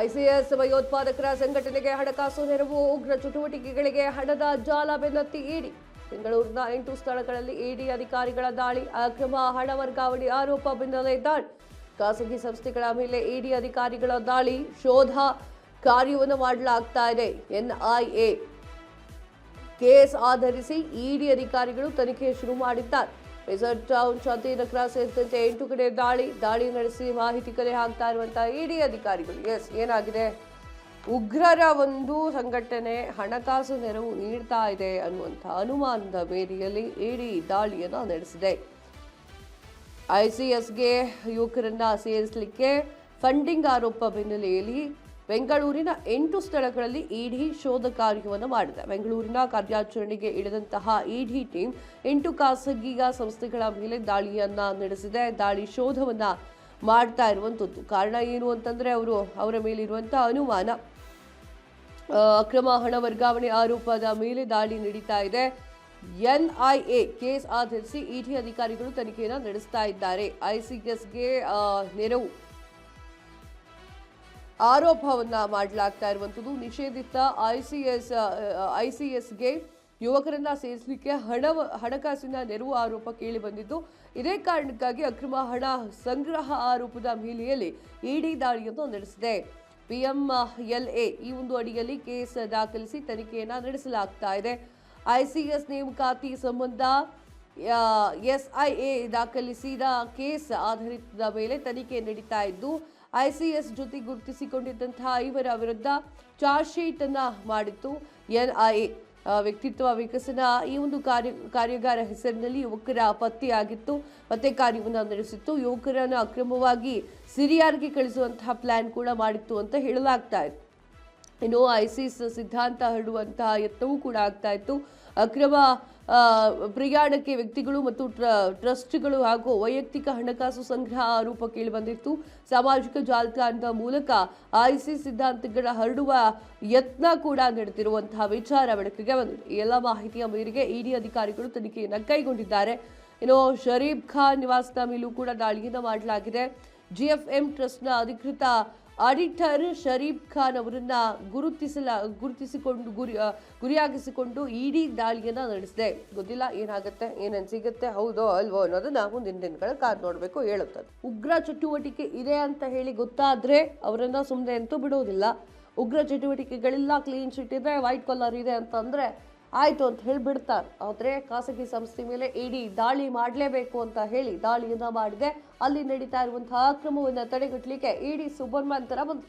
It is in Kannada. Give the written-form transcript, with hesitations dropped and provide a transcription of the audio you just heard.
ಐಸಿಎಸ್ ಭಯೋತ್ಪಾದಕರ ಸಂಘಟನೆಗೆ ಹಣಕಾಸು ನೆರವು, ಉಗ್ರ ಚಟುವಟಿಕೆಗಳಿಗೆ ಹಣದ ಜಾಲ ಬೆನ್ನತ್ತಿ ಇಡಿ. ಬೆಂಗಳೂರಿನ 8 ಸ್ಥಳಗಳಲ್ಲಿ ಇಡಿ ಅಧಿಕಾರಿಗಳ ದಾಳಿ, ಅಕ್ರಮ ಹಣ ವರ್ಗಾವಣೆ ಆರೋಪ ಬೆನ್ನಲ್ಲೇ ದಾಳಿ. ಖಾಸಗಿ ಸಂಸ್ಥೆಗಳ ಮೇಲೆ ಇಡಿ ಅಧಿಕಾರಿಗಳ ದಾಳಿ, ಶೋಧ ಕಾರ್ಯವನ್ನು ಮಾಡಲಾಗ್ತಾ ಇದೆ. ಎನ್ಐಎ ಕೇಸ್ ಆಧರಿಸಿ ಇಡಿ ಅಧಿಕಾರಿಗಳು ತನಿಖೆ ಶುರು ಮಾಡಿದ್ದಾರೆ. ರೆಸಾರ್ಟ್ ಟೌನ್, ಶಾಂತಿನಗರ ಸೇರಿದಂತೆ 8 ಕಡೆ ದಾಳಿ ನಡೆಸಿ ಮಾಹಿತಿ ಕಲೆ ಹಾಕ್ತಾ ಇರುವಂತಹ ಇಡಿ ಅಧಿಕಾರಿಗಳು. ಏನಾಗಿದೆ, ಉಗ್ರರ ಒಂದು ಸಂಘಟನೆ ಹಣಕಾಸು ನೆರವು ನೀಡ್ತಾ ಇದೆ ಅನ್ನುವಂಥ ಅನುಮಾನದ ಮೇರೆಯಲ್ಲಿ ಇಡಿ ದಾಳಿಯನ್ನು ನಡೆಸಿದೆ. ಐಸಿಎಸ್ಗೆ ಯುವಕರನ್ನ ಸೇರಿಸಲಿಕ್ಕೆ ಫಂಡಿಂಗ್ ಆರೋಪ ಬೆನ್ನಲೆಯಲ್ಲಿ ಬೆಂಗಳೂರಿನ 8 ಸ್ಥಳಗಳಲ್ಲಿ ಇಡಿ ಶೋಧ ಕಾರ್ಯವನ್ನು ಮಾಡಿದೆ. ಬೆಂಗಳೂರಿನ ಕಾರ್ಯಾಚರಣೆಗೆ ಇಳಿದಂತಹ ಇಡಿ ಟೀಮ್ 8 ಖಾಸಗಿ ಸಂಸ್ಥೆಗಳ ಮೇಲೆ ದಾಳಿಯನ್ನ ನಡೆಸಿದೆ. ದಾಳಿ ಶೋಧವನ್ನ ಮಾಡ್ತಾ ಇರುವಂಥದ್ದು. ಕಾರಣ ಏನು ಅಂತಂದ್ರೆ ಅವರ ಮೇಲಿರುವಂತಹ ಅನುಮಾನ, ಅಕ್ರಮ ಹಣ ವರ್ಗಾವಣೆ ಆರೋಪದ ಮೇಲೆ ದಾಳಿ ನಡೀತಾ ಇದೆ. ಎನ್ಐಎ ಕೇಸ್ ಆಧರಿಸಿ ಇಡಿ ಅಧಿಕಾರಿಗಳು ತನಿಖೆಯನ್ನು ನಡೆಸ್ತಾ ಇದ್ದಾರೆ. ಐಸಿಎಸ್ಗೆ ನೆರವು ಆರೋಪವನ್ನ ಮಾಡಲಾಗ್ತಾ ಇರುವಂಥದ್ದು. ನಿಷೇಧಿತ ಐಸಿಎಸ್ಗೆ ಯುವಕರನ್ನ ಸೇರಿಸಲಿಕ್ಕೆ ಹಣಕಾಸಿನ ನೆರವು ಆರೋಪ ಕೇಳಿ ಬಂದಿದ್ದು, ಇದೇ ಕಾರಣಕ್ಕಾಗಿ ಅಕ್ರಮ ಹಣ ಸಂಗ್ರಹ ಆರೋಪದ ಮೇಲೆಯಲ್ಲಿ ಇಡಿ ದಾಳಿಯನ್ನು ನಡೆಸಿದೆ. PMLA ಈ ಒಂದು ಅಡಿಯಲ್ಲಿ ಕೇಸ್ ದಾಖಲಿಸಿ ತನಿಖೆಯನ್ನ ನಡೆಸಲಾಗ್ತಾ ಇದೆ. ಐಸಿಎಸ್ ನೇಮಕಾತಿ ಸಂಬಂಧ SIA ದಾಖಲಿಸಿದ ಕೇಸ್ ಆಧಾರಿತದ ಮೇಲೆ ತನಿಖೆ ನಡೀತಾ ಇದ್ದು, ಐಸಿಎಸ್ ಜೊತೆ ಗುರುತಿಸಿಕೊಂಡಿದ್ದಂತಹ 5 ವಿರುದ್ಧ ಚಾರ್ಜ್ ಶೀಟ್ ಅನ್ನ ಮಾಡಿತ್ತು. ಎನ್ಐಎ ವ್ಯಕ್ತಿತ್ವ ವಿಕಸನ ಈ ಒಂದು ಕಾರ್ಯಾಗಾರ ಹೆಸರಿನಲ್ಲಿ ಯುವಕರ ಪತ್ತೆಯಾಗಿತ್ತು. ಪತ್ತೆ ಕಾರ್ಯವನ್ನು ನಡೆಸಿತ್ತು. ಯುವಕರನ್ನು ಅಕ್ರಮವಾಗಿ ಸಿರಿಯಾರ್ಗೆ ಕಳಿಸುವಂತಹ ಪ್ಲಾನ್ ಕೂಡ ಮಾಡಿತ್ತು ಅಂತ ಹೇಳಲಾಗ್ತಾ ಇತ್ತು. ಇನ್ನು ಐಸಿಸ್ ಸಿದ್ಧಾಂತ ಹರಡುವಂತಹ ಯತ್ನವೂ ಕೂಡ ಆಗ್ತಾ ಇತ್ತು. ಅಕ್ರಮ ಪ್ರಯಾಣಕ್ಕೆ ವ್ಯಕ್ತಿಗಳು ಮತ್ತು ಟ್ರಸ್ಟ್ಗಳು ಹಾಗೂ ವೈಯಕ್ತಿಕ ಹಣಕಾಸು ಸಂಗ್ರಹ ಆರೋಪ ಕೇಳಿಬಂದಿತ್ತು. ಸಾಮಾಜಿಕ ಜಾಲತಾಣದ ಮೂಲಕ ಐಸಿಸ್ ಸಿದ್ಧಾಂತಗಳ ಹರಡುವ ಯತ್ನ ಕೂಡ ನಡೆದಿರುವಂತಹ ವಿಚಾರ ಬೆಳಕಿಗೆ ಬಂದಿದೆ. ಈ ಎಲ್ಲ ಮಾಹಿತಿಯ ಮೇರೆಗೆ ಇಡಿ ಅಧಿಕಾರಿಗಳು ತನಿಖೆಯನ್ನು ಕೈಗೊಂಡಿದ್ದಾರೆ. ಇನ್ನು ಶರೀಫ್ ಖಾನ್ ನಿವಾಸದ ಮೇಲೂ ಕೂಡ ದಾಳಿಯನ್ನು ಮಾಡಲಾಗಿದೆ. GFM ಟ್ರಸ್ಟ್ನ ಅಧಿಕೃತ ಆಡಿಟರ್ ಶರೀಫ್ ಖಾನ್ ಅವರನ್ನ ಗುರಿಯಾಗಿಸಿಕೊಂಡು ಇಡಿ ದಾಳಿಯನ್ನ ನಡೆಸಿದೆ. ಗೊತ್ತಿಲ್ಲ ಏನಾಗುತ್ತೆ, ಏನೇನು ಸಿಗುತ್ತೆ, ಹೌದೋ ಅಲ್ವೋ ಅನ್ನೋದನ್ನ ಮುಂದಿನ ದಿನಗಳ ಕಾದು ನೋಡಬೇಕು ಹೇಳುತ್ತದೆ. ಉಗ್ರ ಚಟುವಟಿಕೆ ಇದೆ ಅಂತ ಹೇಳಿ ಗೊತ್ತಾದ್ರೆ ಅವರನ್ನ ಸುಮ್ಮನೆ ಅಂತೂ ಬಿಡೋದಿಲ್ಲ. ಉಗ್ರ ಚಟುವಟಿಕೆಗಳೆಲ್ಲ ಕ್ಲೀನ್ ಶೀಟ್ ಇದೆ, ವೈಟ್ ಕಾಲರ್ ಇದೆ ಅಂತಂದ್ರೆ ಆಯ್ತು ಅಂತ ಹೇಳಿ ಬಿಡ್ತಾರೆ. ಆದರೆ ಖಾಸಗಿ ಸಂಸ್ಥೆ ಮೇಲೆ ಇಡಿ ದಾಳಿ ಮಾಡಲೇಬೇಕು ಅಂತ ಹೇಳಿ ದಾಳಿಯನ್ನ ಮಾಡಿದೆ. ಅಲ್ಲಿ ನಡೀತಾ ಇರುವಂತಹ ಅಕ್ರಮವನ್ನು ತಡೆಗಟ್ಟಲಿಕ್ಕೆ ಇಡಿ ಸೂಪರ್ಮ್ಯಾನ್ ತರ ಬಂತು.